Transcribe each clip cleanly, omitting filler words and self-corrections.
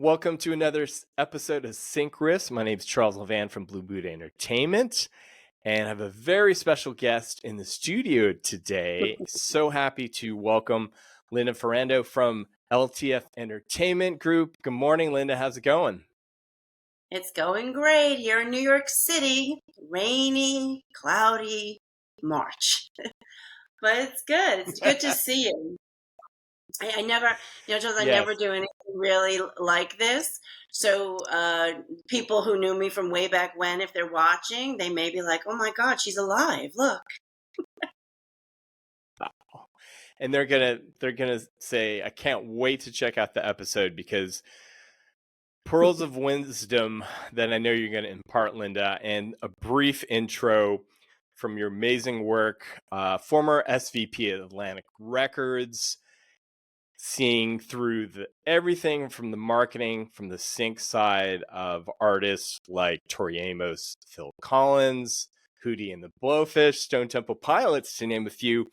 Welcome to another episode of Sync Risk. My name is Charles Levan from Blue Buddha Entertainment, and I have a very special guest in the studio today. So happy to welcome Linda Ferrando from LTF Entertainment Group. Good morning, Linda. How's it going? It's going great here in New York City. Rainy, cloudy, March. But it's good. It's good to see you. I never, Charles, I Yes. never do anything really like this. So people who knew me from way back when, if they're watching, they may be like, oh my God, she's alive. Look. And they're gonna say, I can't wait to check out the episode because pearls of wisdom that I know you're going to impart, Linda, and a brief intro from your amazing work, former SVP at Atlantic Records, seeing through everything from the marketing, from the sync side of artists like Tori Amos, Phil Collins, Hootie and the Blowfish, Stone Temple Pilots, to name a few,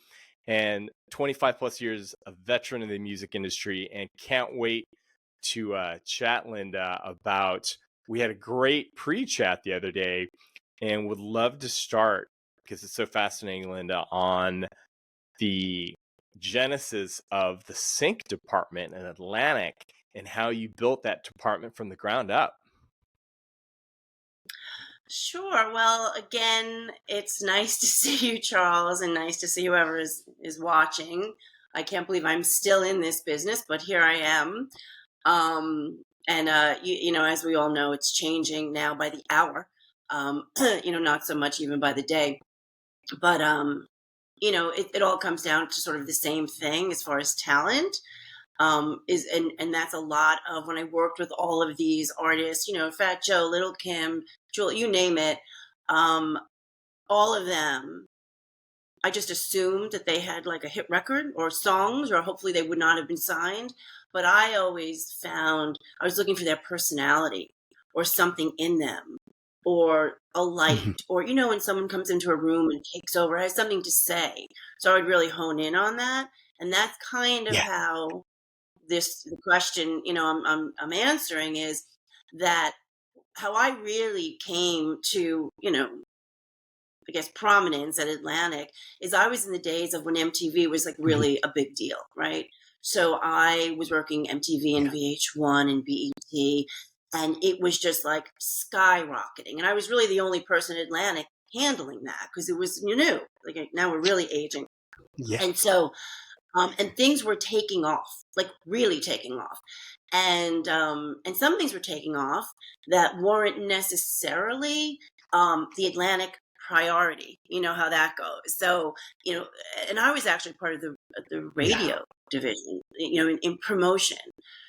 and 25 plus years a veteran of the music industry, and can't wait to chat, Linda, about. We had a great pre-chat the other day, and would love to start, because it's so fascinating, Linda, on the genesis of the sync department in Atlantic and how you built that department from the ground up. Sure. Well, again, it's nice to see you, Charles, and nice to see whoever is watching. I can't believe I'm still in this business, but here I am. And as we all know, it's changing now by the hour. Not so much even by the day, but it all comes down to sort of the same thing as far as talent. And that's a lot of when I worked with all of these artists, Fat Joe, Little Kim, Jewel, you name it, all of them. I just assumed that they had like a hit record or songs, or hopefully they would not have been signed. But I always found I was looking for their personality or something in them, or a light, or when someone comes into a room and takes over, has something to say. So I'd really hone in on that, and that's kind of how the question I'm answering is that how I really came to I guess prominence at Atlantic is I was in the days of when MTV was like really a big deal, right? So I was working MTV and VH1 and BET, and it was just like skyrocketing. And I was really the only person at Atlantic handling that because it was new. Like now we're really aging. Yeah. And so, and things were taking off, like really taking off. And some things were taking off that weren't necessarily the Atlantic priority. You know how that goes. So, and I was actually part of the radio division, in promotion.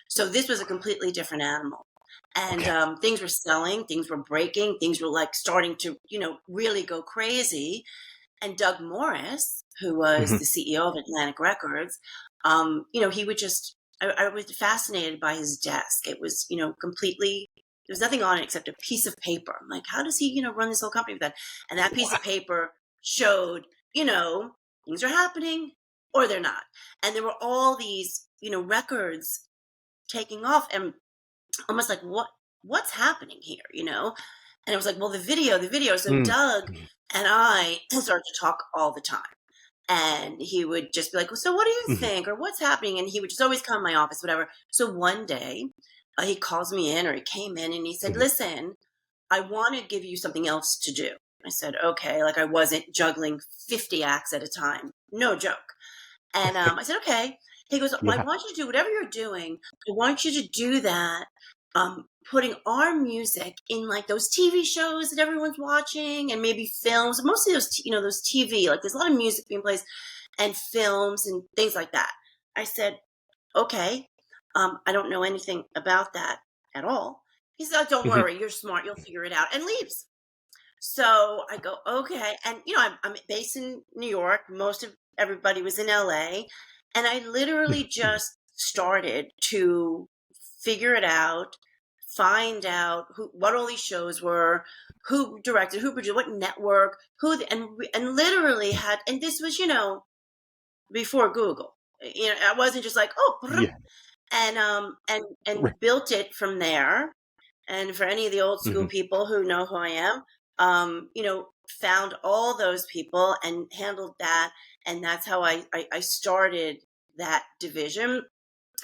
So this was a completely different animal. And things were selling, things were breaking, things were like starting to, really go crazy. And Doug Morris, who was the CEO of Atlantic Records, he would just, I was fascinated by his desk. It was, completely, there was nothing on it except a piece of paper. I'm like, how does he, run this whole company with that? And that piece of paper showed, things are happening or they're not. And there were all these, records taking off, and almost like, what's happening here, And it was like, well, the video. So Doug and I started to talk all the time. And he would just be like, well, so what do you think? Or what's happening? And he would just always come to my office, whatever. So one day he calls me in, or he came in and he said, listen, I want to give you something else to do. I said, okay. Like I wasn't juggling 50 acts at a time. No joke. And I said, okay. He goes, well, I want you to do whatever you're doing. I want you to do that. Putting our music in like those TV shows that everyone's watching, and maybe films, mostly those, those TV, like there's a lot of music being played, and films and things like that. I said, okay. I don't know anything about that at all. He said, oh, don't worry, you're smart, you'll figure it out, and leaves. So I go, okay. And, I'm based in New York. Most of everybody was in LA. And I literally just started to figure it out, find out what all these shows were, who directed, who produced, what network, and literally had, and this was, before Google. I wasn't just like, and built it from there. And for any of the old school Mhm. people who know who I am, found all those people and handled that. And that's how I started that division.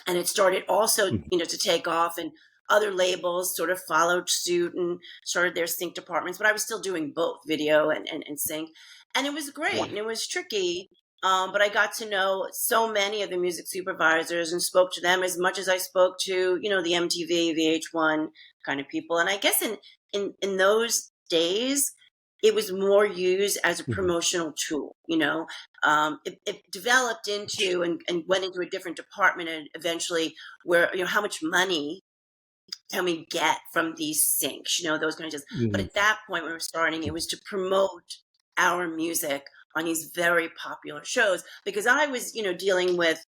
And it started also, Mhm. to take off, and other labels sort of followed suit and started their sync departments. But I was still doing both video and sync. And it was great and it was tricky. But I got to know so many of the music supervisors and spoke to them as much as I spoke to, the MTV, VH1 kind of people. And I guess in those days, it was more used as a Mhm. promotional tool. It developed into and went into a different department, and eventually where, how much money can we get from these syncs, those kind of things. But Mhm. at that point when we were starting, it was to promote our music on these very popular shows, because I was, dealing with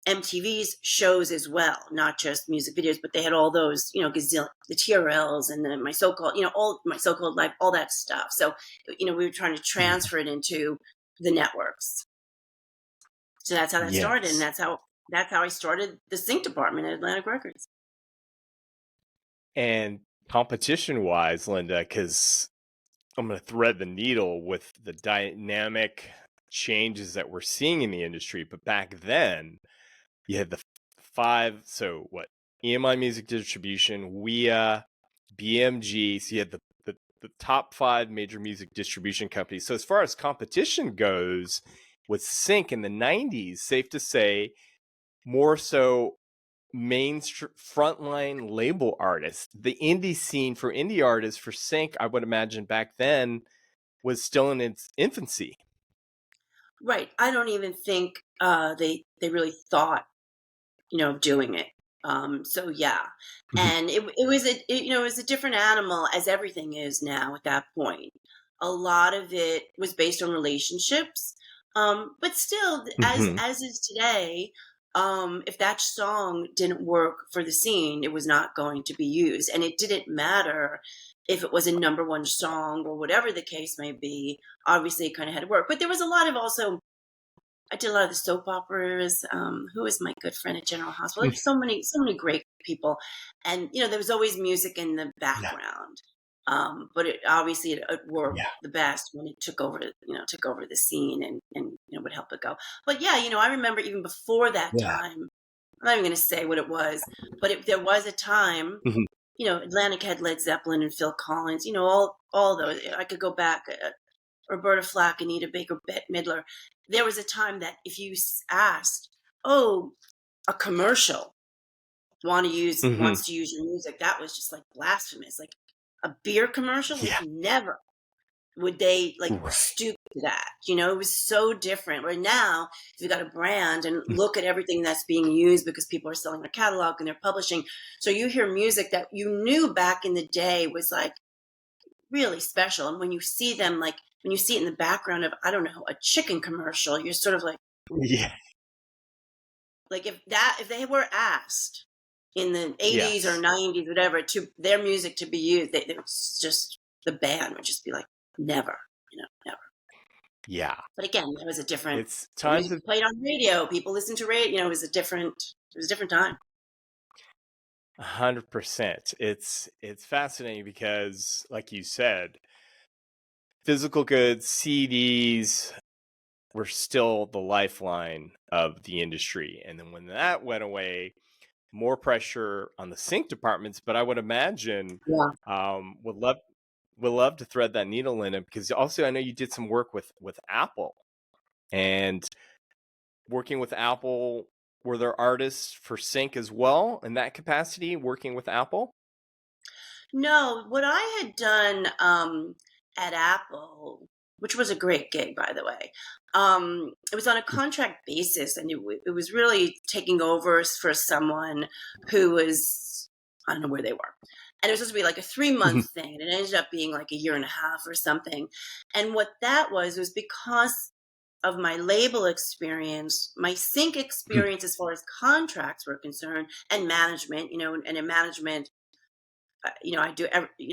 MTV's shows as well, not just music videos, but they had all those, the TRLs and then my so-called, all my so-called life, all that stuff. So, we were trying to Mhm. transfer it into the networks. So that's how that started, and Yes. that's how I started the sync department at Atlantic Records. And competition wise, Linda, because I'm going to thread the needle with the dynamic changes that we're seeing in the industry. But back then, you had the five, so what? EMI Music Distribution, WIA, BMG. So you had the top five major music distribution companies. So as far as competition goes, with Sync in the 90s, safe to say, more so frontline label artists. The indie scene for indie artists for Sync, I would imagine back then, was still in its infancy. Right. I don't even think they really thought, of doing it. So yeah, Mhm. and it was it was a different animal, as everything is now at that point. A lot of it was based on relationships, but still, Mhm. as is today. If that song didn't work for the scene, it was not going to be used, and it didn't matter if it was a number one song or whatever the case may be. Obviously, it kind of had to work, but there was a lot of also, I did a lot of the soap operas. Who is my good friend at General Hospital? There's so many great people, and there was always music in the Yeah. background. But obviously it worked Yeah. the best when it took over the scene and would help it go. But yeah, I remember even before that Yeah. time. I'm not even going to say what it was, but there was a time. Mhm. Atlantic had Led Zeppelin and Phil Collins. All those. I could go back. Roberta Flack, Anita Baker, Bette Midler. There was a time that if you asked, "Oh, a commercial Mhm. wants to use your music," that was just like blasphemous. Like a beer commercial, Yeah. never would they like Right. stoop to that. It was so different. Where now, if you got a brand and Mm. look at everything that's being used because people are selling their catalog and they're publishing, so you hear music that you knew back in the day was like really special. And when you see them, like when you see it in the background of, I don't know, a chicken commercial, you're sort of Yeah. like if they were asked in the 80s or Yes. 90s, whatever, to their music to be used, it's just the band would just be like, never, never. Yeah. But again, it was It's the times music of was played on radio. People listened to radio. It was a different time. 100%. It's fascinating because, like you said, physical goods, CDs were still the lifeline of the industry. And then when that went away, more pressure on the sync departments. But I would imagine Yeah. would love to thread that needle in it, because also I know you did some work with Apple, and working with Apple. Were there artists for sync as well in that capacity, working with Apple? No, what I had done at Apple, which was a great gig, by the way, it was on a contract basis, and it was really taking over for someone who was, I don't know where they were. And it was supposed to be like a 3 month thing, and it ended up being like a year and a half or something. And what that was because of my label experience, my sync experience as far as contracts were concerned, and management, and in management, I do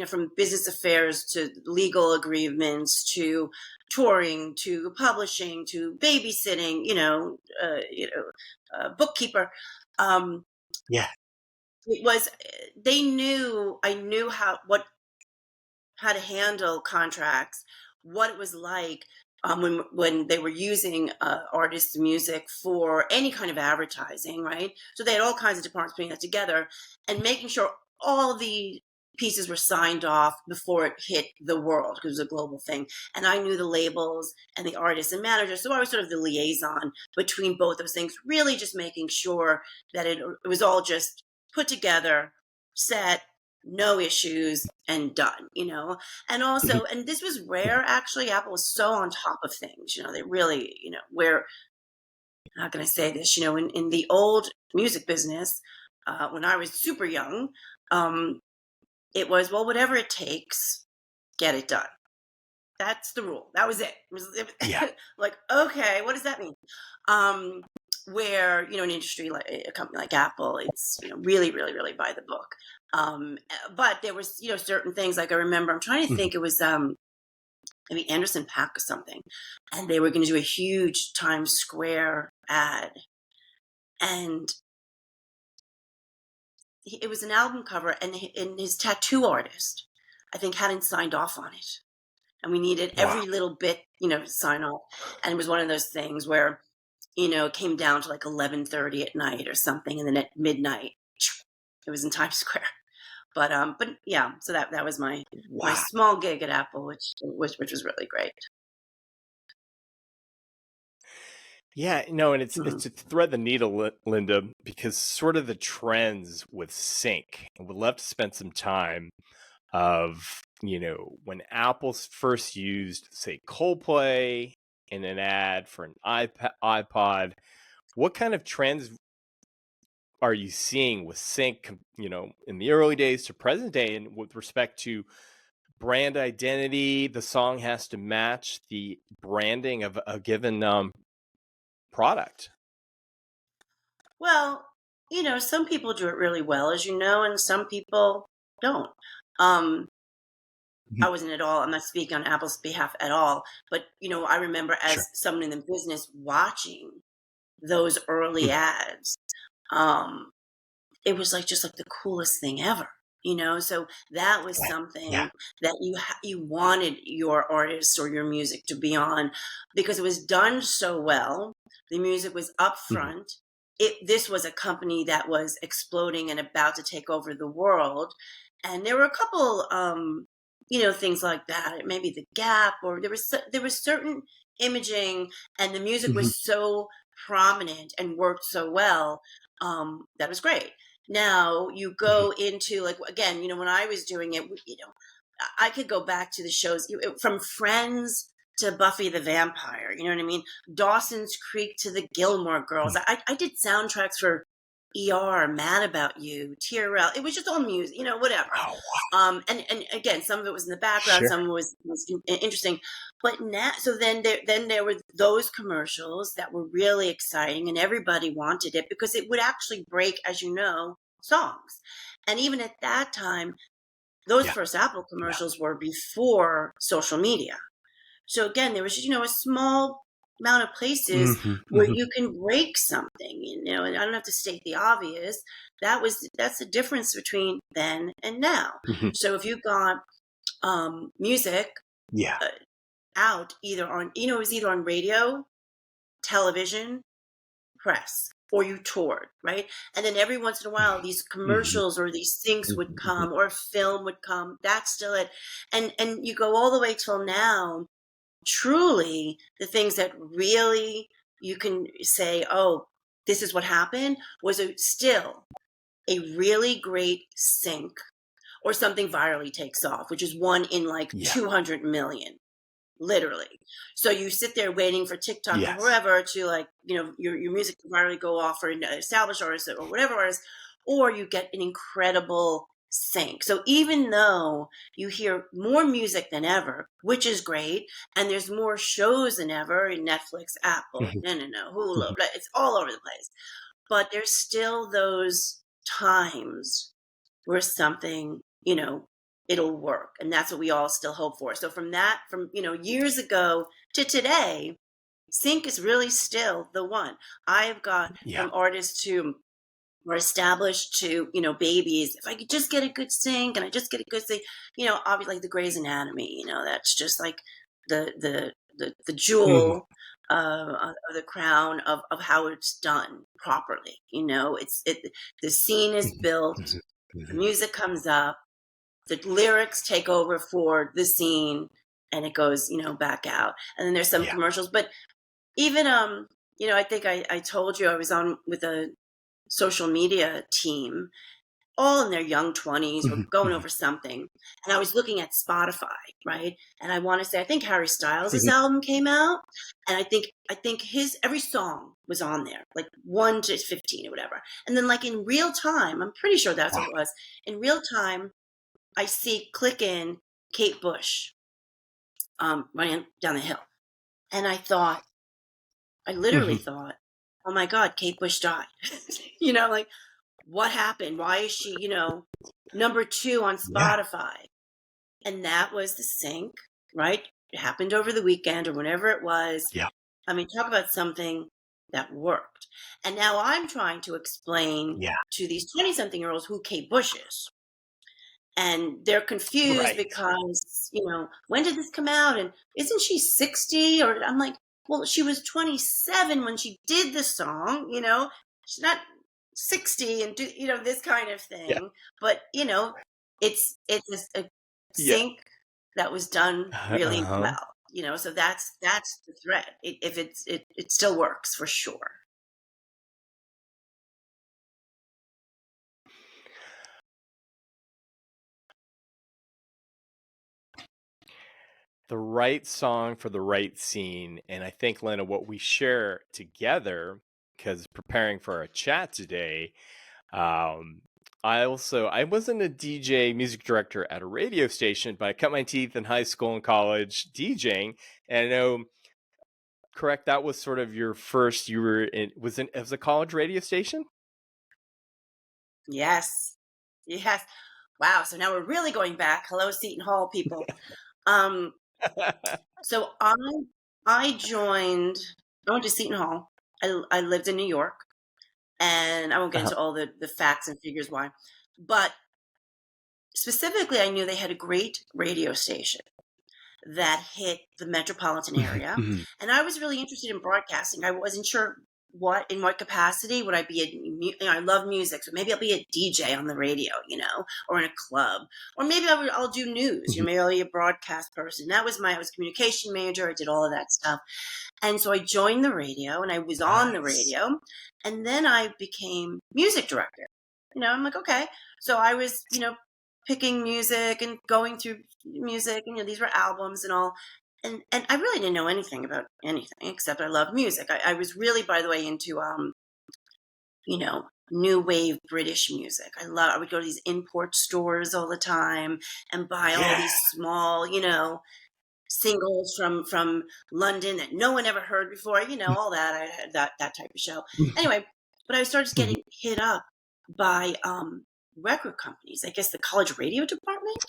from business affairs to legal agreements to touring to publishing to babysitting, bookkeeper. Um, Yeah. It was they knew I knew how to handle contracts, what it was like when they were using artists' music for any kind of advertising, right? So they had all kinds of departments putting that together and making sure all the pieces were signed off before it hit the world because it was a global thing. And I knew the labels and the artists and managers, so I was sort of the liaison between both those things, really just making sure that it was all just put together, set, no issues, and done, and Mhm. also, and this was Mhm. rare actually. Apple was so on top of things, they really, where, how can I say this, in the old music business, when I was super young, um, it was, well, whatever it takes, get it done. That's the rule. That was it. Yeah. Like, okay, what does that mean? Um, where, an industry like a company like Apple, it's, really, really, really by the book. But there was, certain things, like I remember, I'm trying to Mhm. think, it was maybe Anderson Paak or something, and they were going to do a huge Times Square ad, and it was an album cover, and his tattoo artist, I think, hadn't signed off on it, and we needed Wow. every little bit, to sign off, and it was one of those things where, it came down to like 11:30 at night or something, and then at midnight, it was in Times Square. But yeah, so that was my Wow. small gig at Apple, which was really great. Yeah, no, and it's Mhm. to thread the needle, Linda, because sort of the trends with sync. And would love to spend some time of, when Apple's first used, say, Coldplay in an ad for an iPod. What kind of trends are you seeing with sync, in the early days to present day, and with respect to brand identity, the song has to match the branding of a given product. Well, some people do it really well, as you know, and some people don't. Um, I Mhm. wasn't at all, I'm not speaking on Apple's behalf at all, but, I remember Sure. as someone in the business watching those early Mhm. ads. Um, it was like just like the coolest thing ever, so that was Yeah. Yeah. something that you wanted your artists or your music to be on, because it was done so well. The music was Mhm. upfront. This was a company that was exploding and about to take over the world, and there were a couple things like that, maybe the Gap, or there was certain imaging, and the music Mhm. was so prominent and worked so well, that was great. Now you Mhm. go into, like, again, when I was doing it, I could go back to the shows, from Friends to Buffy the Vampire. You know what I mean? Dawson's Creek to the Gilmore Girls. Mhm. I did soundtracks for ER, Mad About You, TRL. It was just all music, whatever. Oh, And again, some of it was in the background, sure. some of it was interesting. But now, so then there were those commercials that were really exciting, and everybody wanted it because it would actually break, as you know, songs. And even at that time, those Yeah. first Apple Yeah. commercials were before social media. So again, there was, a small amount of places Mhm. where Mhm. you can break something, and I don't have to state the obvious. That's the difference between then and now. Mhm. So if you got music Yeah. uh, out either on, it was either on radio, television, press, or you toured, right? And then every once in a while, these Mhm. commercials or these things Mhm. would Mhm. come, or a film would come. That's still it. And you go all the way till now. Truly, the things that really you can say, oh, this is what happened, was still a really great sync, or something virally takes off, which is one in like Yeah. 200 million, literally. So you sit there waiting for TikTok or Yes. whoever to, like, your music to finally go off for an established artist or whatever artist, or you get an incredible sync. So even though you hear more music than ever, which is great, and there's more shows than ever in Netflix, Apple, Mhm. no, Hulu, Mhm. it's all over the place. But there's still those times where something, it'll work. And that's what we all still hope for. So from years ago to today, sync is really still the one. I've got Yeah. from artists who were established to, babies. If I could just get a good sing, can I just get a good sing? Obviously like the Grey's Anatomy, that's just like the Mhm. jewel of the crown of how it's done properly. The scene is Mhm. built, Mhm. the Mhm. music comes up, the lyrics take over for the scene, and it goes, back out. And then there's some Yeah. commercials. But even I think I told you I was on with a social media team, all in their young 20s. We're Mhm. going Mhm. over something. And I was looking at Spotify, right? And I want to say, I think Harry Styles' Mhm. album came out. And I think his every song was on there, like 1 to 15 or whatever. And then like in real time, I'm pretty sure that's Wow. what it was. In real time, I see click in Kate Bush running down the hill. And I literally Mhm. thought, oh my God, Kate Bush died. Like what happened? Why is she, number 2 on Yeah. Spotify? And that was the sync, right? It happened over the weekend or whenever it was. Yeah. I mean, talk about something that worked. And now I'm trying to explain Yeah. to these 20-something-year-olds who Kate Bush is. And they're confused Right. because, when did this come out? And isn't she 60? Or I'm like, well, she was 27 when she did the song, she's not 60 and do, this kind of Yeah. thing. But, it's a Yeah. sync that was done really Uh-huh. well, so that's the thread. If it still works for sure. The right song for the right scene. And I think, Lena, what we share together, because preparing for our chat today, um, I wasn't a DJ music director at a radio station, but I cut my teeth in high school and college DJing. And I know, correct, that was sort of your first, you were in, it was a college radio station? Yes. Yes. Wow. So now we're really going back. Hello, Seton Hall people. Um, So I joined. I went to Seton Hall. I lived in New York, and I won't get Uh-huh. into all the facts and figures why, but specifically, I knew they had a great radio station that hit the metropolitan Mhm. area, Mhm. and I was really interested in broadcasting. I wasn't sure in what capacity would I be I love music, so maybe I'll be a DJ on the radio, or in a club, or maybe I'll do news. Mhm. Maybe I'll be a broadcast person. I was a communication major. I did all of that stuff. And so I joined the radio and I was on the Nice. radio. And then I became music director. I'm like, okay. So I was, picking music and going through music, and these were albums and all. And I really didn't know anything about anything except I love music. I was really, by the way, into new wave British music. I would go to these import stores all the time and buy all Yeah. these small, singles from London that no one ever heard before, all that. I had that type of show. Mhm. Anyway, but I started Mhm. getting hit up by record companies. I guess the college radio department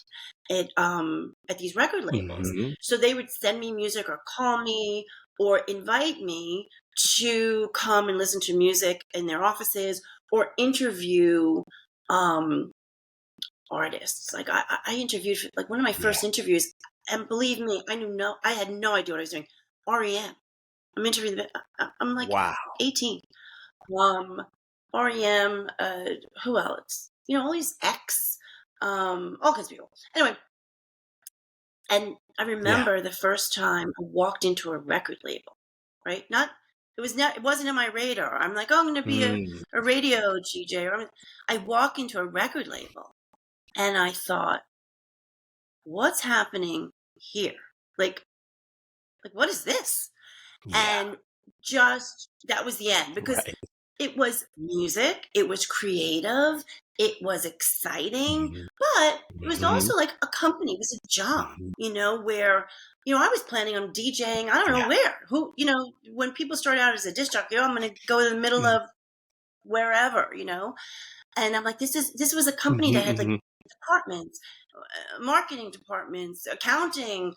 at these record labels. Mhm. So they would send me music or call me or invite me to come and listen to music in their offices or interview um, artists. Like I interviewed like one of my Yeah. first interviews, and believe me, I had no idea what I was doing. REM. I'm interviewing them. I'm like Wow. 18. Um, REM. Who else? All these all kinds of people. Anyway, and I Yeah. remember the first time I walked into a record label. Right? It wasn't in my radar. I'm like, oh, I'm going to be a, Mm. a radio DJ. I walk into a record label, and I thought, what's happening here? Like, what is this? Yeah. And just that was the end because Right. it was music, it was creative, it was exciting, Mhm. but it was Mhm. also like a company, it was a job, Mhm. where I was planning on DJing. I don't know Yeah. where. When people start out as a disc jockey, I'm going to go in the middle Mhm. of wherever, and I'm like, this was a company Mhm. that had like Mhm. departments, marketing departments, accounting,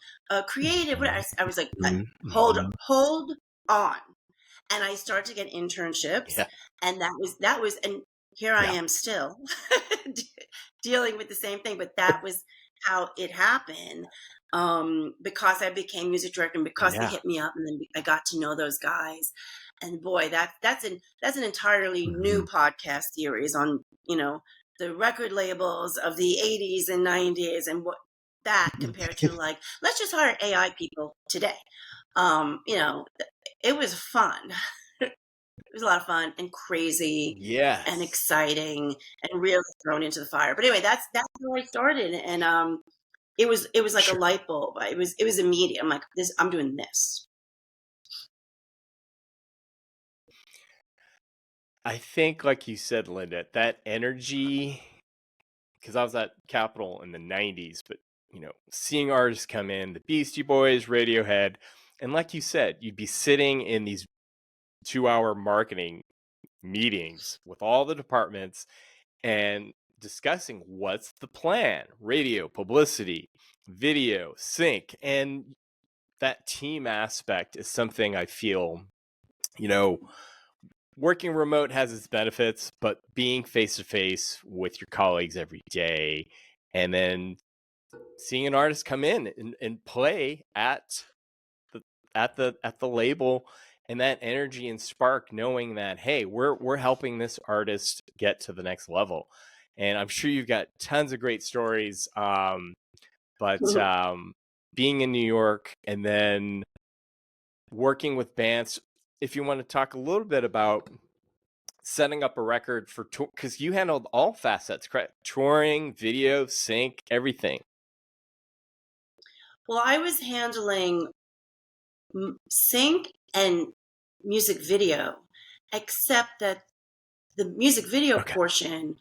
creative. I was like, Mhm. Mhm. hold on, and I started to get internships, Yeah. and that was, and here I Yeah. am still dealing with the same thing. But that was how it happened, because I became music director and because they Yeah. hit me up, and then I got to know those guys. And boy, that's an entirely new Mhm. podcast series on, the record labels of the 80s and 90s, and what that compared to, like, let's just hire AI people today. It was fun. It was a lot of fun and crazy and Yes. exciting and really thrown into the fire. But anyway, that's how I started, and it was like a Sure. light bulb. It was immediate. I'm like, this. I'm doing this. I think, like you said, Linda, that energy, because I was at Capitol in the 90s, but, seeing artists come in, the Beastie Boys, Radiohead, and like you said, you'd be sitting in these 2-hour marketing meetings with all the departments and discussing what's the plan, radio, publicity, video, sync. And that team aspect is something I feel, you know, working remote has its benefits, but being face to face with your colleagues every day and then seeing an artist come in and play the at the label, and that energy and spark, knowing that, hey, we're helping this artist get to the next level. And I'm sure you've got tons of great stories, but being in New York and then working with bands, if you want to talk a little bit about setting up a record for tour, because you handled all facets, correct? Touring, video, sync, everything. Well, I was handling sync and music video, except that the music video Okay. portion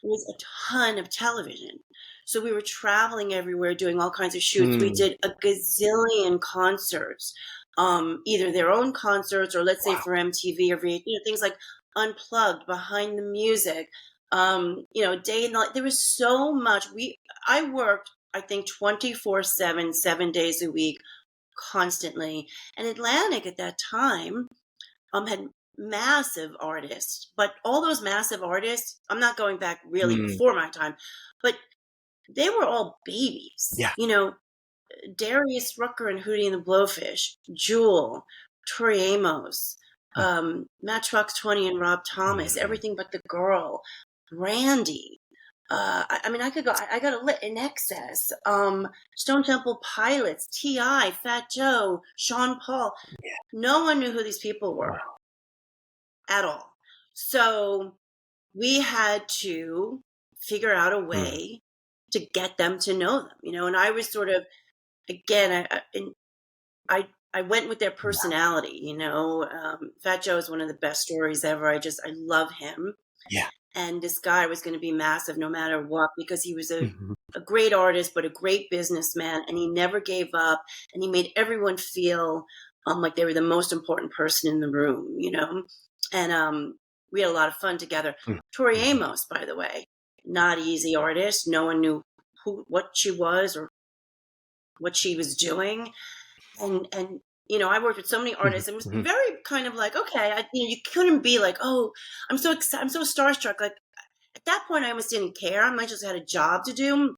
was a ton of television. So we were traveling everywhere doing all kinds of shoots. We Mm, did a gazillion concerts, either their own concerts or, let's say, wow. for MTV or VH, things like Unplugged, Behind the Music, day and night. There was so much. I worked, I think, 24/7, 7 days a week, constantly. And Atlantic at that time had massive artists, but all those massive artists, I'm not going back really Mm, before my time, but they were all babies. yeah. Darius Rucker and Hootie and the Blowfish, Jewel, Tori Amos, Mm, Matchbox 20 and Rob Thomas, mhm. Everything But the Girl, Brandy. I mean, I could go. I got a lit in excess. Stone Temple Pilots, T.I., Fat Joe, Sean Paul. No one knew who these people were Wow. at all. So we had to figure out a Mm, way to get them to know them, and I was sort of, again, I went with their yeah. personality, Fat Joe is one of the best stories ever. I love him. Yeah. And this guy was going to be massive no matter what, because he was a, Mhm. a great artist, but a great businessman, and he never gave up, and he made everyone feel like they were the most important person in the room, and we had a lot of fun together. Mm, Tori mhm. Amos, by the way, not easy artist. No one knew what she was or what she was doing, and I worked with so many Mhm. artists, and was Mhm. very kind of like, okay, you couldn't be like, oh, I'm so excited, I'm so starstruck. Like, at that point, I almost didn't care. I just had a job to do.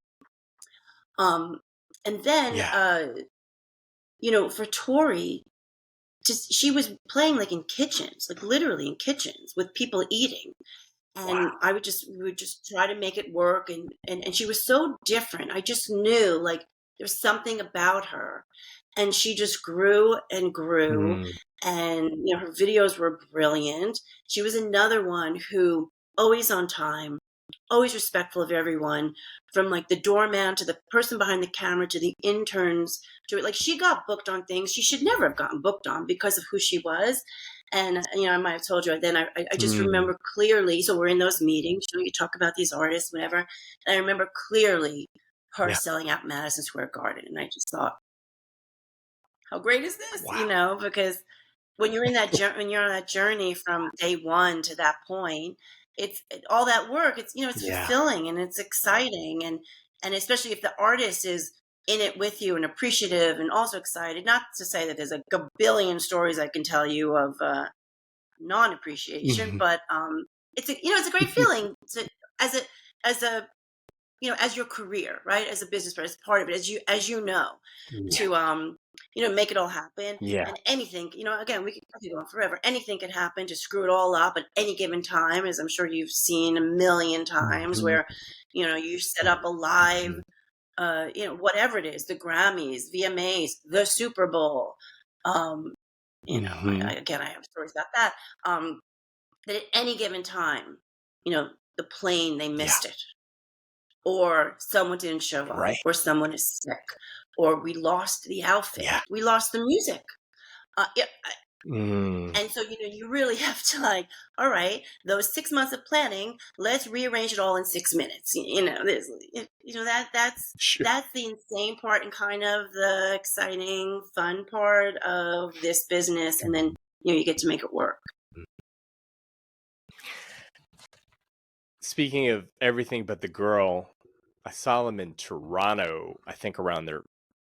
Um, and then, Yeah. for Tori, just she was playing like in kitchens, like literally in kitchens with people eating, and Wow. we would just try to make it work, and she was so different. I just knew, like, there's something about her, and she just grew and grew, Mm, and her videos were brilliant. She was another one who always on time, always respectful of everyone, from like the doorman to the person behind the camera to the interns, to, like, she got booked on things she should never have gotten booked on because of who she was. And I might have told you, then I just mm, remember clearly. So we're in those meetings, you talk about these artists, whatever, and I remember clearly her yeah. selling out Madison Square Garden, and I just thought, how great is this? Wow. Because when you're on that journey from day one to that point, all that work. It's Yeah. fulfilling and it's exciting, and especially if the artist is in it with you and appreciative and also excited. Not to say that there's a billion stories I can tell you of non appreciation, Mhm. but it's a great feeling to as a as a as your career, right? As a business person, as part of it, as you know, Yeah. to make it all happen. Yeah. And anything, again, I could go on forever. Anything could happen to screw it all up at any given time, as I'm sure you've seen a million times, Mhm. where you set up a live, Mhm. whatever it is, the Grammys, VMAs, the Super Bowl. Um, Mhm. again, I have stories about that. Um, that at any given time, you know, the plane, they Yeah. missed it, or someone didn't show up, Right. or someone is sick, or we lost the outfit, Yeah. we lost the music. Yeah, Mm. and so you really have to, like, all right, those 6 months of planning, let's rearrange it all in 6 minutes. Sure. That's the insane part, and kind of the exciting, fun part of this business, and then you get to make it work. Speaking of everything but the girl, I saw them in Toronto, I think around their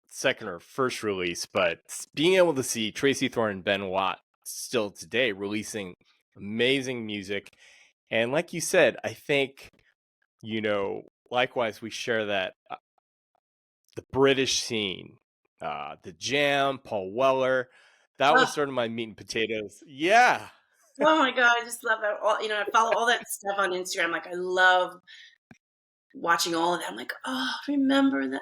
second or first release, but being able to see Tracy Thorn and Ben Watt still today releasing amazing music. And like you said, I think, likewise, we share that the British scene, the Jam, Paul Weller, that was Oh, sort of my meat and potatoes. Yeah. oh my god, I just love that. I follow all that stuff on Instagram. Like, I love watching all of that. I'm like, oh, remember that,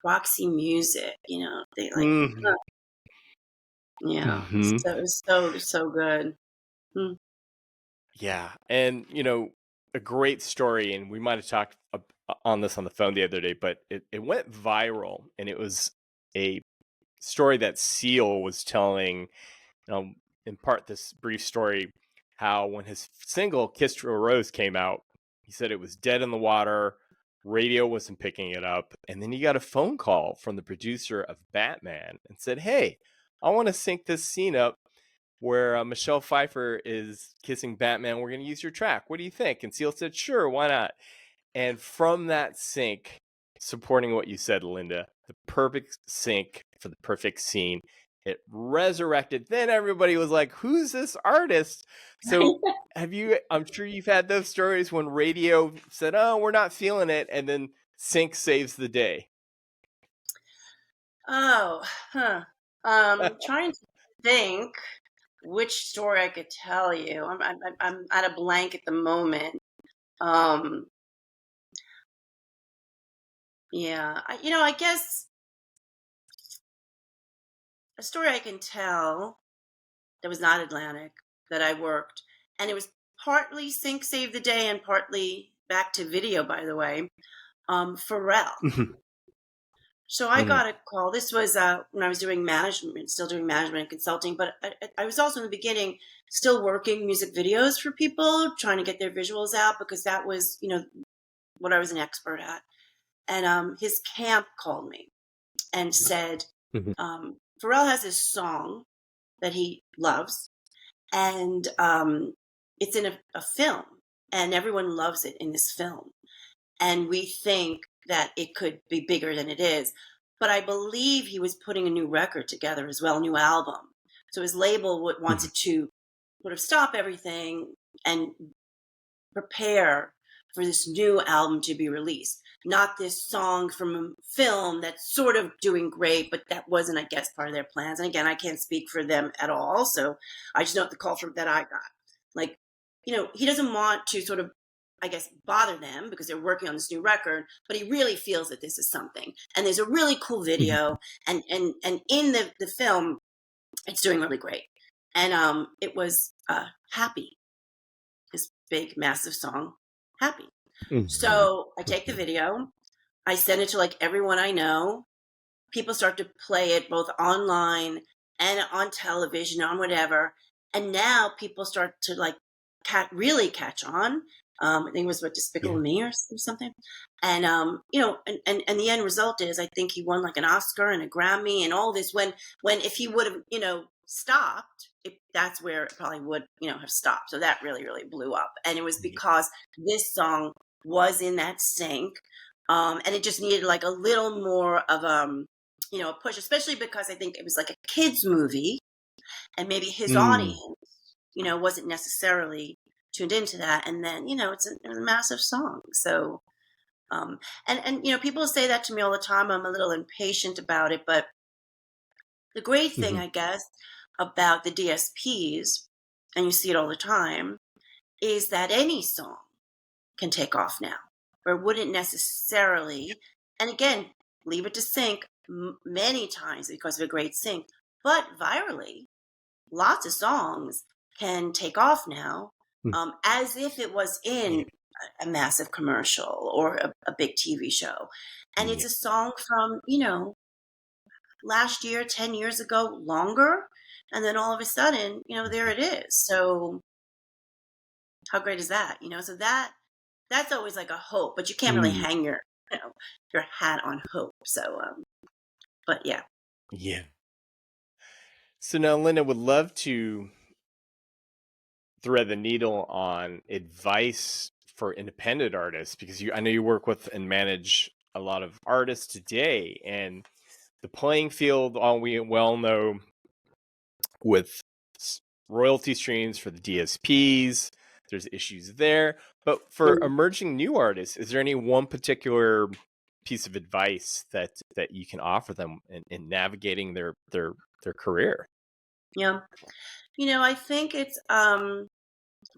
Roxy Music, they like, Hmm. yeah, Hmm. so good. Mm. Yeah, and a great story, and we might have talked on this on the phone the other day, but it went viral, and it was a story that Seal was telling, in part this brief story, how when his single "Kiss to a Rose" came out, he said it was dead in the water, radio wasn't picking it up, and then he got a phone call from the producer of Batman and said, "Hey, I want to sync this scene up where Michelle Pfeiffer is kissing Batman. We're going to use your track. What do you think?" And Seal said, "Sure, why not?" And from that sync, supporting what you said, Linda, the perfect sync for the perfect scene, it resurrected. Then everybody was like, "Who's this artist?" So I'm sure you've had those stories when radio said, "Oh, we're not feeling it," and then sync saves the day. Oh, huh. Trying to think which story I could tell you. I'm at a blank at the moment. Um, yeah, I guess a story I can tell that was not Atlantic, that I worked, and it was partly Sync Save the Day and partly back to video, by the way. Pharrell. Mhm. So I Mhm. got a call. This was when I was doing management, still doing management and consulting, but I was also in the beginning still working music videos for people, trying to get their visuals out, because that was, what I was an expert at. And his camp called me and said, Mhm. Pharrell has this song that he loves, and it's in a film, and everyone loves it in this film. And we think that it could be bigger than it is. But I believe he was putting a new record together as well, a new album. So his label Mhm. wanted to sort of stop everything and prepare for this new album to be released. Not this song from a film that's sort of doing great, but that wasn't, I guess, part of their plans. And again, I can't speak for them at all. So I just know the call from that I got. Like, he doesn't want to sort of, I guess, bother them because they're working on this new record, but he really feels that this is something. And there's a really cool Mhm. video, and in the film, it's doing really great. And it was Happy, this big, massive song, Happy. Mhm. So I take the video, I send it to like everyone I know. People start to play it both online and on television, on whatever. And now people start to like really catch on. I think it was what, Despicable Yeah. Me or something. And and the end result is, I think he won like an Oscar and a Grammy and all this, when if he would have, stopped, that's where it probably would, have stopped. So that really, really blew up. And it was Yeah. because this song was in that sync. And it just needed like a little more of a push, especially because I think it was like a kids movie, and maybe his Mm. audience, wasn't necessarily tuned into that, and then it's a massive song. So and people say that to me all the time. I'm a little impatient about it, but the great thing, Mhm. I guess, about the DSPs, and you see it all the time, is that any song can take off now, or wouldn't necessarily. And again, leave it to sync many times because of a great sync, but virally, lots of songs can take off now, Mm. as if it was Yeah. in a massive commercial or a big TV show. And it's Yeah. a song from, last year, 10 years ago, longer. And then all of a sudden, there it is. So how great is that? So that's always like a hope, but you can't really Mm. hang your hat on hope. So, but yeah. Yeah. So now, Linda, would love to thread the needle on advice for independent artists because I know you work with and manage a lot of artists today, and the playing field, all we well know, with royalty streams for the DSPs, there's issues there. But for Mm, emerging new artists, is there any one particular piece of advice that you can offer them in navigating their career? yeah. I think it's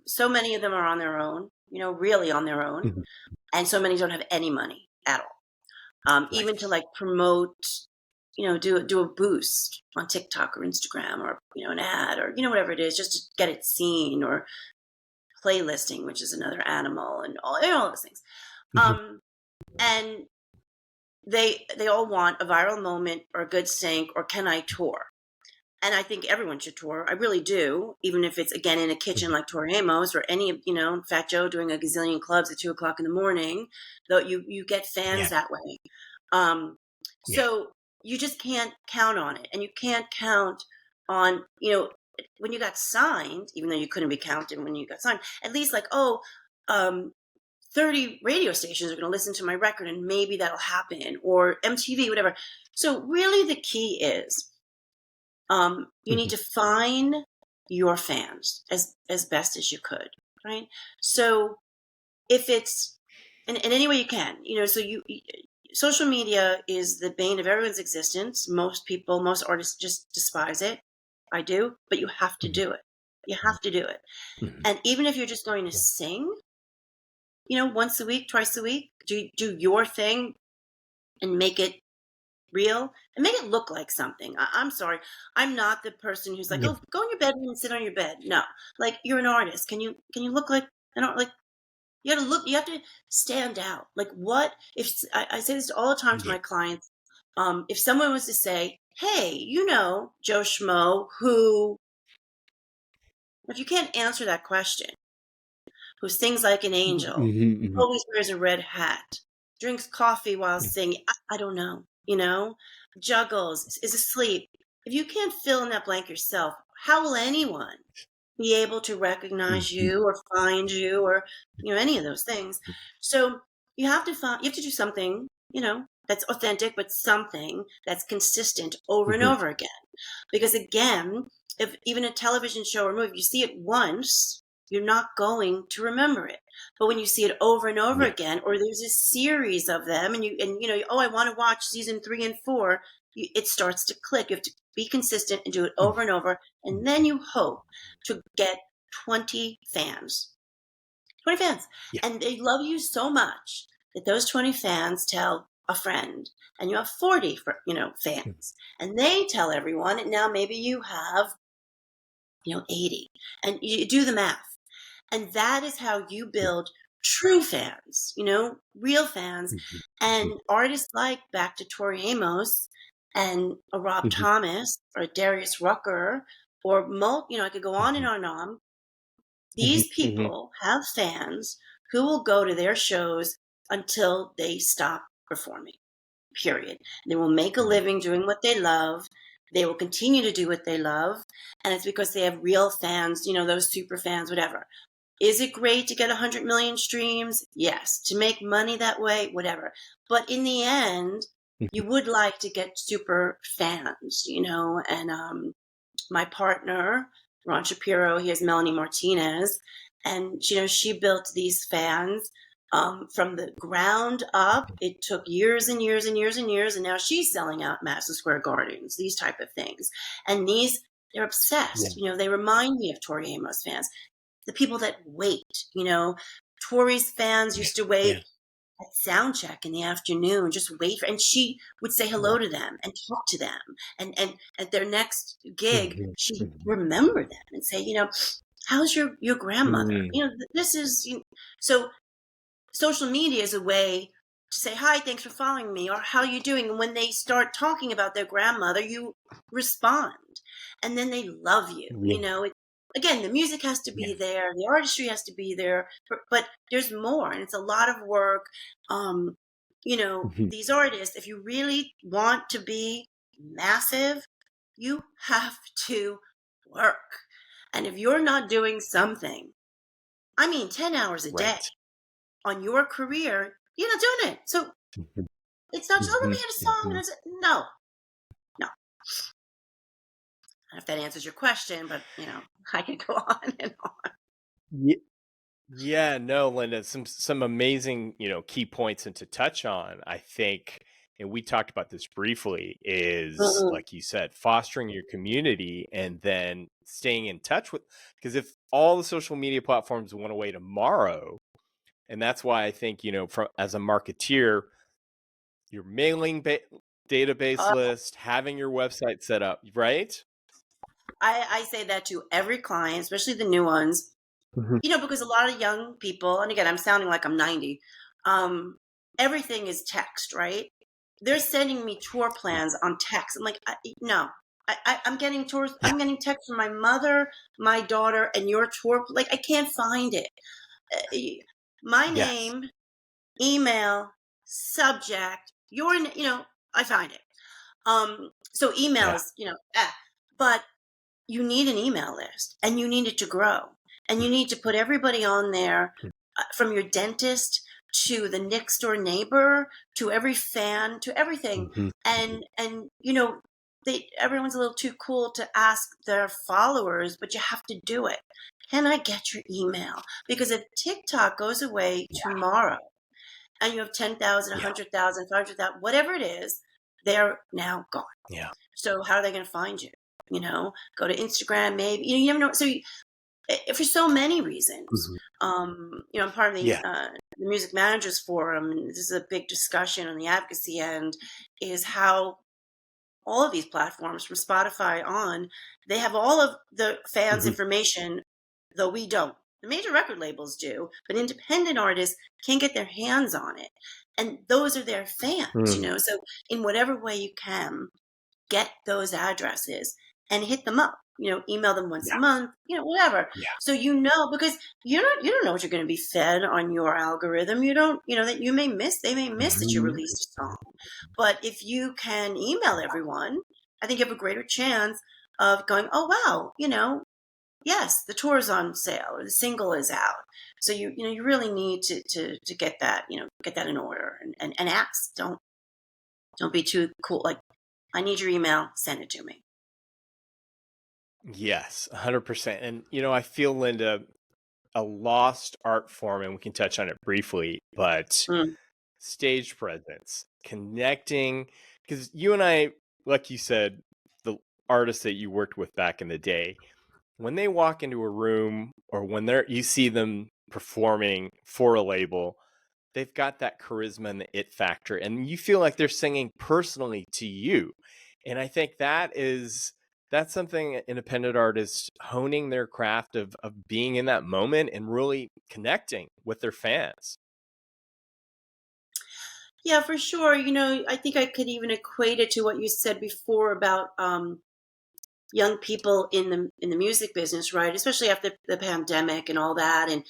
so many of them are on their own, really on their own, Mhm. and so many don't have any money at all. Even Right. to like promote, do a boost on TikTok or Instagram, or an ad, or whatever it is, just to get it seen, or playlisting, which is another animal, and all those things. Mhm. Um, and they all want a viral moment or a good sync, or can I tour? And I think everyone should tour. I really do, even if it's again in a kitchen Mhm. like Tori Amos, or any of Fat Joe doing a gazillion clubs at 2 o'clock in the morning. Though you get fans Yeah. that way. Um, Yeah. so you just can't count on it, and you can't count on when you got signed, even though you couldn't be counted when you got signed. At least like, um, 30 radio stations are going to listen to my record, and maybe that'll happen, or MTV, whatever. So really, the key is you need Mhm. to find your fans as best as you could, right? So if it's in any way you can, so social media is the bane of everyone's existence. Most people, most artists just despise it. I do, but you have to Mhm. do it. You have to do it. Mhm. And even if you're just going to Yeah. sing, once a week, twice a week, do your thing and make it real and make it look like something. I'm sorry. I'm not the person who's like, Yeah. oh, go in your bedroom and sit on your bed. No, like, you're an artist. Can you look like, like, you have to look, you have to stand out. Like, what if I say this all the time to Yeah. my clients? If someone was to say, hey, Joe Schmo, who, if you can't answer that question, who sings like an angel, Mhm. Mhm. always wears a red hat, drinks coffee while Yeah. singing, I don't know, juggles, is asleep. If you can't fill in that blank yourself, how will anyone be able to recognize Mhm. you or find you, or any of those things? So you have to do something, that's authentic, but something that's consistent over and Mhm. over again. Because again, if even a television show or movie, you see it once, you're not going to remember it. But when you see it over and over Yeah. again, or there's a series of them, and oh, I want to watch season 3 and 4, it starts to click. You have to be consistent and do it over Mhm. and over, and then you hope to get 20 fans. 20 fans. Yeah. And they love you so much that those 20 fans tell a friend, and you have 40 Mhm. fans, and they tell everyone, and now maybe you have 80, and you do the math. And that is how you Yeah. build true fans, real fans. Mhm. And Mhm. artists like, back to Tori Amos and a Rob Mhm. Thomas or a Darius Rucker, or I could go on and Mhm. on and on. Mhm. These Mhm. people have fans who will go to their shows until they stop performing, period. They will make a Yeah. living doing what they love. They will continue to do what they love. And it's because they have real fans, those super fans, whatever. Is it great to get 100 million streams? Yes. To make money that way, whatever. But in the end, Mhm. you would like to get super fans, and my partner, Ron Shapiro, he has Melanie Martinez. and she built these fans from the ground up. It took years and years and years and years, and now she's selling out Madison Square Gardens, these type of things. And they're Yeah. obsessed. They remind me of Tori Amos fans, the people that wait. Tori's fans used to wait Yeah. at sound check in the afternoon, just wait for, and she would say hello Wow. to them and talk to them, and at their next gig, Mhm, she'd mhm. remember them and say, how's your grandmother? Mm, This is so social media is a way to say hi, thanks for following me, or how you doing. And when they start talking about their grandmother, you respond, and then they love you. yeah, Again, the music has to yeah. be there, the artistry has to be there, but there's more, and it's a lot of work. Mhm. These artists, if you really want to be massive, you have to work. And if you're not doing something, I mean, 10 hours a day Right. on your career, you're not doing it. So Mhm, it's not just, oh, let me mhm, hit a song. mhm. No, no. I don't know if that answers your question, but, I could go on and on. Ye Yeah, no, Linda, some amazing, key points and to touch on, I think, and we talked about this briefly, is Mm-mm. like you said, fostering your community and then staying in touch with, because if all the social media platforms went away tomorrow, and that's why I think, as a marketeer, your database Uh, list, having your website set up, right? I say that to every client, especially the new ones, Mhm. because a lot of young people, and again, I'm sounding like I'm 90, um, everything is text, right? They're sending me tour plans on text. I'm like, no. I'm getting tours. Yeah. I'm getting texts from my mother, my daughter, and your tour. Like, I can't find it. My Yes. name, email, subject, I find it. So Yeah. emails, but you need an email list, and you need it to grow, and you need to put everybody on there, from your dentist to the next door neighbor to every fan to everything. Mhm. And everyone's a little too cool to ask their followers, but you have to do it. Can I get your email? Because if TikTok goes away tomorrow and you have 10,000, Yeah. 100,000, 500,000, whatever it is, they're now gone. Yeah. So how are they going to find you? Go to Instagram, maybe. You never know. So for so many reasons, Mhm. I'm part of Yeah. the Music Managers Forum, and this is a big discussion on the advocacy end, is how all of these platforms, from Spotify on, they have all of the fans' Mhm. information, though we don't. The major record labels do, but independent artists can't get their hands on it. And those are their fans, Mm. So in whatever way you can, get those addresses and hit them up. Email them once a Yeah. month, whatever. Yeah. So because you don't know what you're going to be fed on your algorithm. You don't, that you may miss. They may miss that you Mhm. released a song. But if you can email everyone, I think you have a greater chance of going, oh wow, yes, the tour is on sale or the single is out. So you really need to get that, get that in order, and ask. Don't be too cool. Like, I need your email, send it to me. Yes, 100%. And, I feel, Linda, a lost art form, and we can touch on it briefly, but Mm. stage presence, connecting, because you and I, like you said, the artists that you worked with back in the day, when they walk into a room or when you see them performing for a label, they've got that charisma and the it factor, and you feel like they're singing personally to you. And I think that's something independent artists honing their craft of being in that moment and really connecting with their fans. Yeah, for sure. I think I could even equate it to what you said before about young people in the music business, right? Especially after the pandemic and all that, and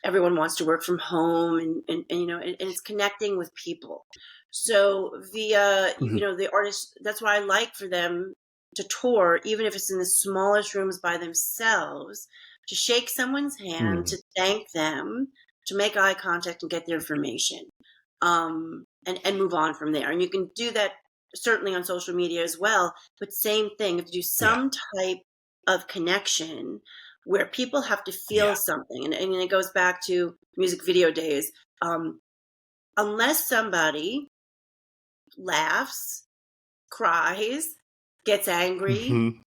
everyone wants to work from home, and and it's connecting with people. So via Mhm. the artists, that's why I like for them to tour, even if it's in the smallest rooms by themselves, to shake someone's hand, Mhm. to thank them, to make eye contact and get their information, and move on from there. And you can do that certainly on social media as well. But same thing, if you do Yeah. some type of connection, where people have to Yeah. feel something. And it goes back to music video days. Um, unless somebody laughs, cries, gets angry, Mhm.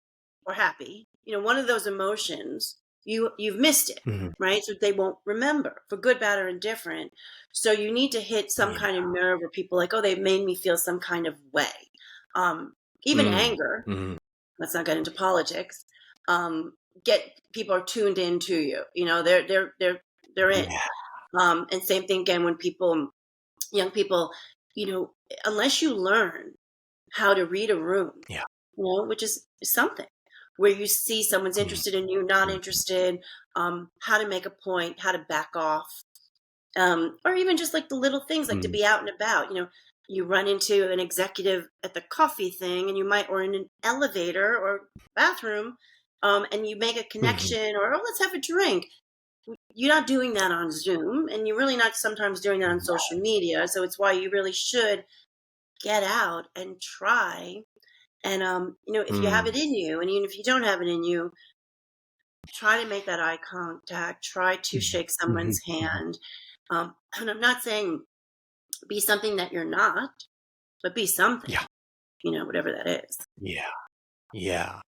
or happy, one of those emotions, you've missed it, Mhm. right? So they won't remember for good, bad, or indifferent. So you need to hit some Yeah. kind of nerve where people like, oh, they've made me feel some kind of way. Um, even Mm. anger. Mhm. Let's not get into politics. Um, get people are tuned into you. They're in. Yeah. And same thing again when young people, you know, unless you learn how to read a room, Yeah. which is something where you see someone's Mhm. interested in you, not Mhm. interested, how to make a point, how to back off, or even just like the little things like to Mhm. be out and about. You run into an executive at the coffee thing, and you might, or in an elevator or bathroom, and you make a Mhm. connection, or oh, let's have a drink. You're not doing that on Zoom, and you're really not sometimes doing that on social media. So it's why you really should get out and try. And if you have Mm. it in you, and even if you don't have it in you, try to make that eye contact. Try to Mhm. shake Mhm. someone's Mhm. hand. And I'm not saying be something that you're not, but be something. Yeah. Whatever that is. Yeah. Yeah.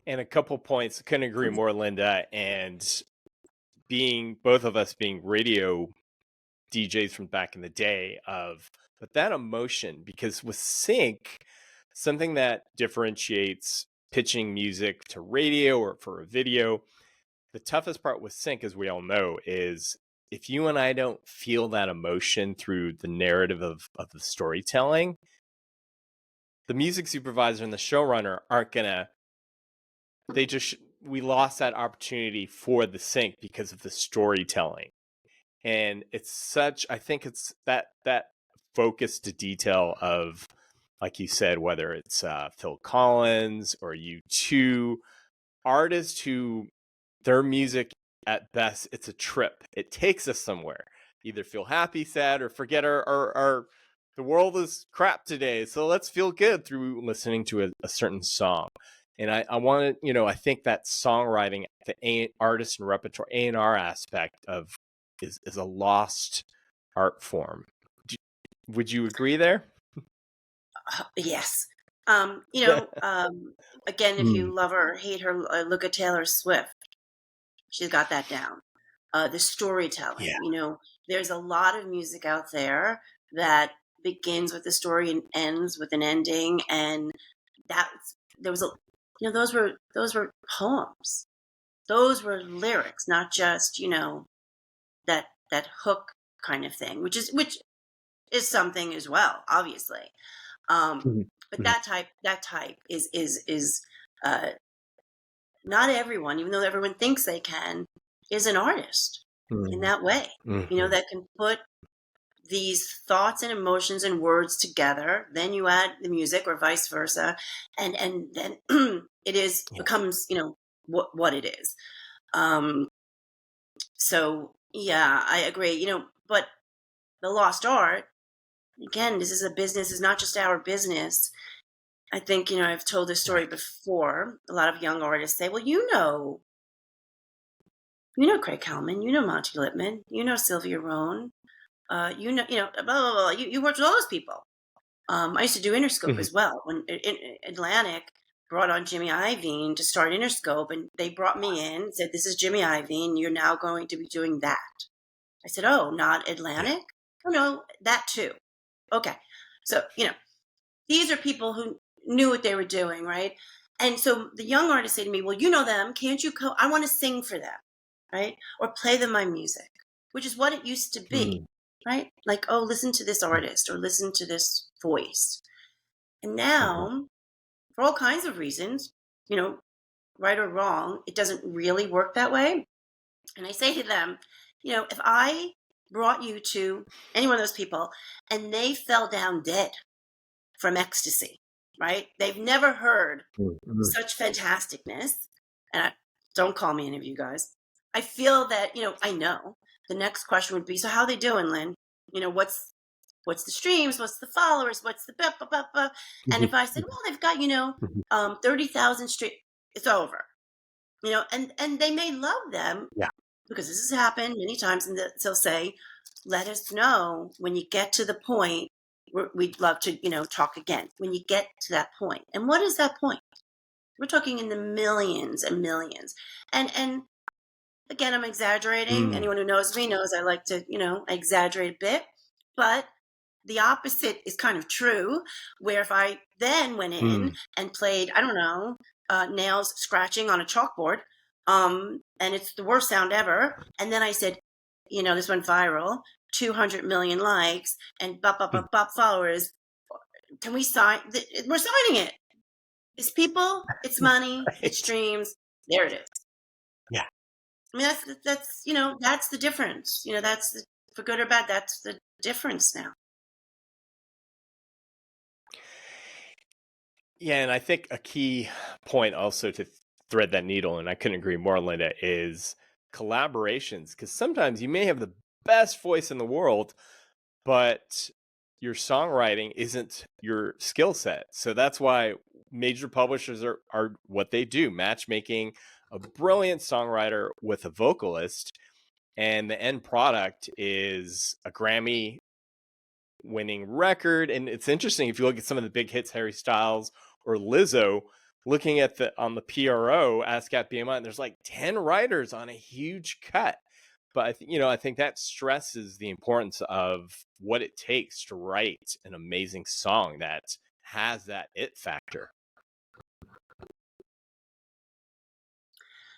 And a couple points, couldn't agree more, Linda. And being both of us being radio DJs from back in the day but that emotion, because with sync, something that differentiates pitching music to radio or for a video, the toughest part with sync, as we all know, is if you and I don't feel that emotion through the narrative of the storytelling, the music supervisor and the showrunner aren't gonna they just we lost that opportunity for the sync because of the storytelling. And it's such I think it's that focus to detail of, like you said, whether it's Phil Collins or U2, artists who their music, at best, it's a trip. It takes us somewhere. Either feel happy, sad, or forget our the world is crap today. So let's feel good through listening to a certain song. And I want to, I think that songwriting, artist and repertoire A&R aspect of is a lost art form. Would you agree there? Yes. Again, if you Mm, love her or hate her, look at Taylor Swift. She's got that down. The yeah. storytelling. There's a lot of music out there that begins with a story and ends with an ending, and that there was a, those were poems. Those were lyrics, not just that hook kind of thing, which is something as well, obviously. Um, Mhm, but mhm, that type is uh, not everyone, even though everyone thinks they can, is an artist in mhm, that way. mhm. That can put these thoughts and emotions and words together. Then you add the music, or vice versa, and then it is Yeah. becomes what it is. Um, so yeah, I agree. But the lost art, again, this is a business. Is not just our business. I think I've told this story Right. before. A lot of young artists say, "Well, you know Craig Hellman, you know Monty Littman, you know Sylvia Rohn, blah blah blah. You worked with all those people." I used to do Interscope Mhm. as well when Atlantic brought on Jimmy Iovine to start Interscope, and they brought me in and said, "This is Jimmy Iovine. You're now going to be doing that." I said, "Oh, not Yeah. Atlantic? Oh no, that too." Okay, so these are people who knew what they were doing, right? And so the young artists say to me, "Well, you know them. Can't you I want to sing for them, right? Or play them my music," which is what it used to be, Mm, right? Like, oh, listen to this mm, artist or listen to this voice. And mhm. now, for all kinds of reasons, you know, right or wrong, it doesn't really work that way. And I say to them, if I brought you to any one of those people and they fell down dead from ecstasy, right? They've never heard Mm, mm. such fantasticness. And don't call me any of you guys. I feel that, I know the next question would be, so how are they doing, Lynn? What's the streams? What's the followers? What's the blah, blah, blah, blah? And Mhm, if I said, mhm, well, they've got, mhm. 30,000 streams, it's over. and they may love them Yeah. because this has happened many times, and they'll say, "Let us know when you get to the point. We'd love to, talk again when you get to that point." And what is that point? We're talking in the millions and millions. And again, I'm exaggerating. Mm, Anyone who knows me knows I like to, exaggerate a bit. But the opposite is kind of true, where if I then went in mm. and played, I don't know, nails scratching on a chalkboard, and it's the worst sound ever, and then I said, this went viral, 200 million likes, and bop, bop, bop, bop followers, can we sign? We're signing it. It's people, it's money, it's Right. streams. There it is. Yeah. I mean, that's the difference. For good or bad, that's the difference now. Yeah, and I think a key point also to thread that needle, and I couldn't agree more, Linda, is collaborations. Because sometimes you may have the best voice in the world, but your songwriting isn't your skill set. So that's why major publishers are what they do, matchmaking a brilliant songwriter with a vocalist, and the end product is a Grammy winning record. And it's interesting if you look at some of the big hits, Harry Styles or Lizzo, looking at the on the PRO ASCAP BMI, and there's like 10 writers on a huge cut. But I think that stresses the importance of what it takes to write an amazing song that has that it factor.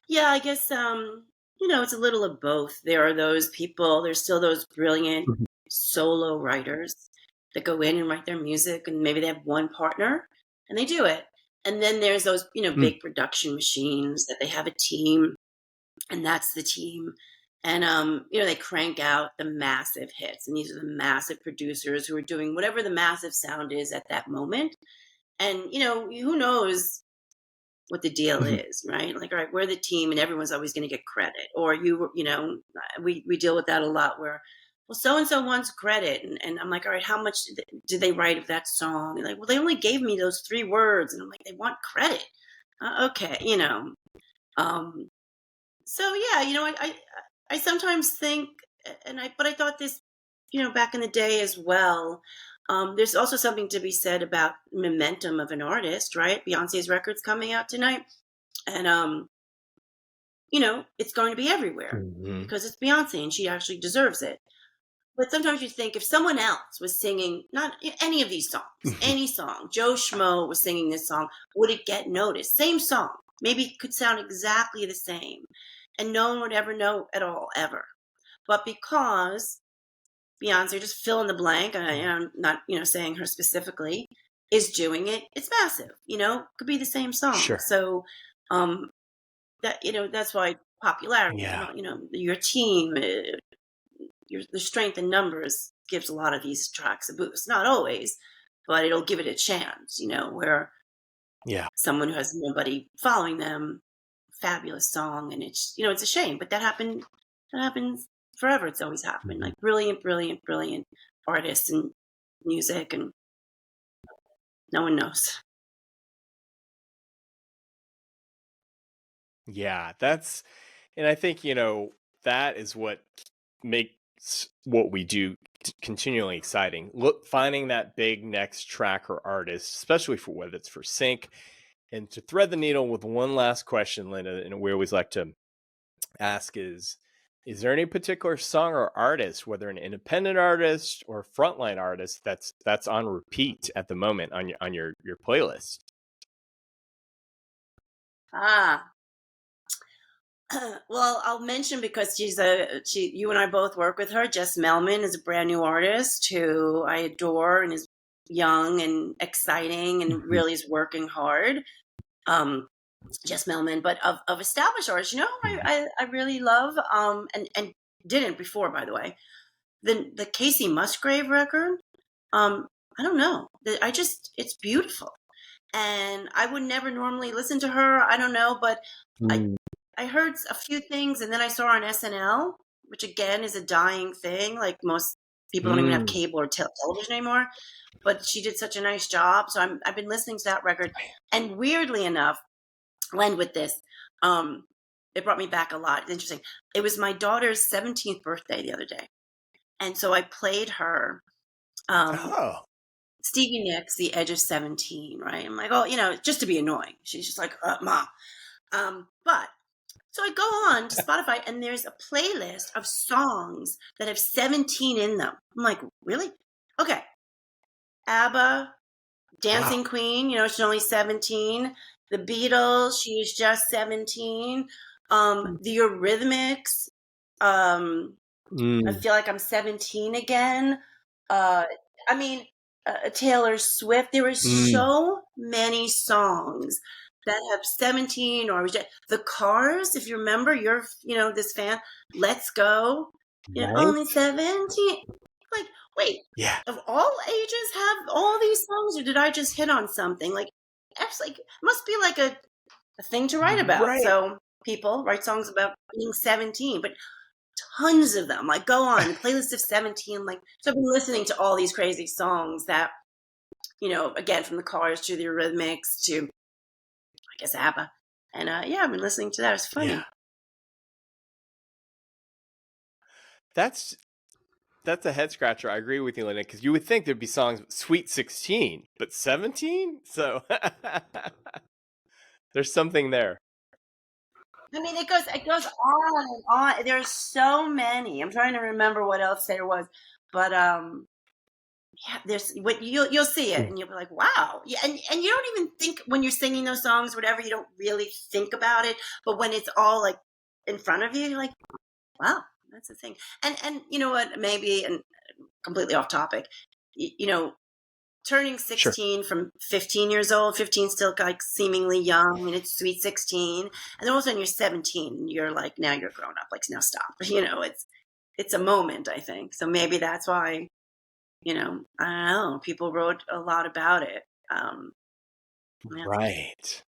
Yeah, I guess it's a little of both. There are those people, there's still those brilliant Mhm. solo writers that go in and write their music, and maybe they have one partner and they do it. And then there's those, Mm, big production machines that they have a team, and that's the team. And they crank out the massive hits, and these are the massive producers who are doing whatever the massive sound is at that moment. And who knows what the deal mhm. is, right? Like, all right, we're the team, and everyone's always going to get credit. Or we deal with that a lot. Where, well, so and so wants credit, and I'm like, all right, how much did they write of that song? And like, well, they only gave me those 3 words, and I'm like, they want credit. Okay, Um, so yeah, I sometimes think, but I thought this, back in the day as well. There's also something to be said about momentum of an artist, right? Beyonce's record's coming out tonight, and it's going to be everywhere Mhm. because it's Beyonce and she actually deserves it. But sometimes you think if someone else was singing, not any of these songs, any song, Joe Schmo was singing this song, would it get noticed? Same song, maybe it could sound exactly the same, and no one would ever know at all, ever. But because Beyonce, just fill in the blank, and I'm not, saying her specifically, is doing it, it's massive. Could be the same song. Sure. So um, that's why popularity Yeah. and your team, the strength in numbers gives a lot of these tracks a boost. Not always, but it'll give it a chance. Where Yeah. someone who has nobody following them, fabulous song, and it's a shame, but that happened. That happens forever. It's always happened. Mhm. Like brilliant, brilliant, brilliant artists and music, and no one knows. Yeah. And I think, that is what makes what we do continually exciting. Look, finding that big next track or artist, especially for whether it's for sync. And to thread the needle with one last question, Linda, and we always like to ask is there any particular song or artist, whether an independent artist or frontline artist, that's on repeat at the moment on your playlist? Ah, well, I'll mention because you and I both work with her. Jess Melman is a brand new artist who I adore and is young and exciting and Mhm. really is working hard. Um, Jess Melman, but of established artists, Mhm. I really love, and didn't before, by the way, the Casey Musgrave record. Um, I don't know. It's beautiful, and I would never normally listen to her. I don't know, but I Mm. I heard a few things, and then I saw her on SNL, which again is a dying thing. Like most people don't even have Mm. cable or television anymore. But she did such a nice job, so I've been listening to that record, and weirdly enough, I'll end with this. it brought me back a lot. It's interesting. It was my daughter's 17th birthday the other day. And so I played her Oh, Stevie Nicks, The Edge of 17, right? I'm like, oh, just to be annoying. She's just like, Ma. But so I go on to Spotify and there's a playlist of songs that have 17 in them. I'm like, really? Okay. ABBA, wow. Dancing Queen, she's only 17. The Beatles, she's just 17. The Eurythmics, I Mm, feel like I'm 17 again. Uh, I mean, Taylor Swift. There were mm, so many songs that have 17 or the Cars. If you remember, you're this fan. Let's Go. Only right? 17. Like, wait, Yeah, of all ages have all these songs, or did I just hit on something? Like, it's like it must be like a thing to write about. right. So people write songs about being 17, but tons of them. Like, go on, playlist of 17. Like, so I've been listening to all these crazy songs that, again, from the Cars to the Eurythmics to, I guess, ABBA. And yeah, I've been listening to that. It's Yeah, funny. that's a head scratcher. I agree with you, Linda, because you would think there'd be songs Sweet 16, but 17? So there's something there. I mean, it goes on and on. There's so many. I'm trying to remember what else there was, but yeah, there's what you'll see it and you'll be like, wow. Yeah, and you don't even think when you're singing those songs, whatever, you don't really think about it. But when it's all like in front of you, you're like, wow, that's the thing. And you know what? Maybe and completely off topic. Turning Sure. 16 from 15 years old, 15 still like seemingly young, and it's sweet 16, and then all of a sudden you're 17, and you're like, now you're grown up. Like, now stop. It's a moment, I think. So maybe that's why, I don't know. People wrote a lot about it. Yeah. Right.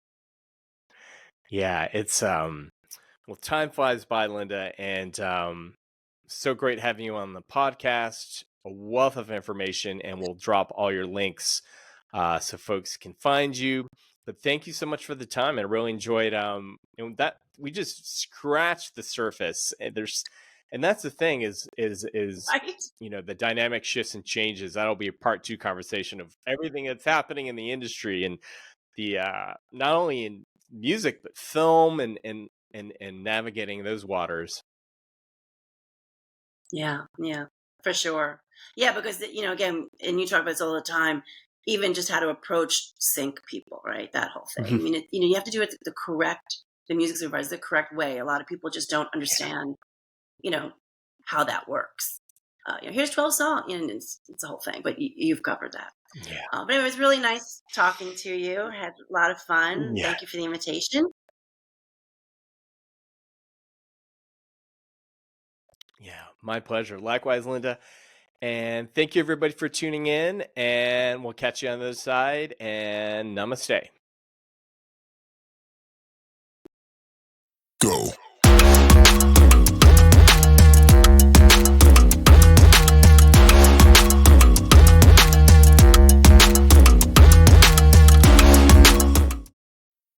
Yeah, it's well, time flies by, Linda, and so great having you on the podcast. A wealth of information, and we'll drop all your links so folks can find you. But thank you so much for the time. I really enjoyed that we just scratched the surface. And that's the thing is Right? the dynamic shifts and changes. That'll be a part two conversation of everything that's happening in the industry and the not only in music but film and navigating those waters. Yeah, yeah, for sure. Yeah, because again, and you talk about this all the time. Even just how to approach sync people, right? That whole thing. I mean, you have to do it the music supervisor, the correct way. A lot of people just don't understand, you know, how that works. Here's 12 songs, and it's a whole thing. But you've covered that. Yeah. But it was really nice talking to you. Had a lot of fun. Yeah. Thank you for the invitation. Yeah. My pleasure. Likewise, Linda. And thank you everybody for tuning in. And we'll catch you on the other side. And namaste. Go.